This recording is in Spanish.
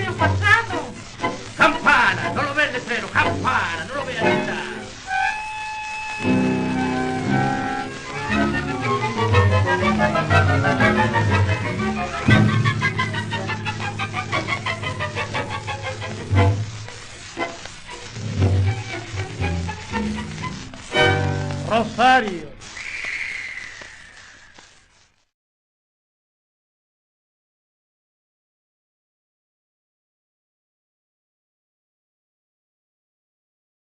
año pasado. Campana, no lo ves letrero, campana, no lo veas gritar. Rosario.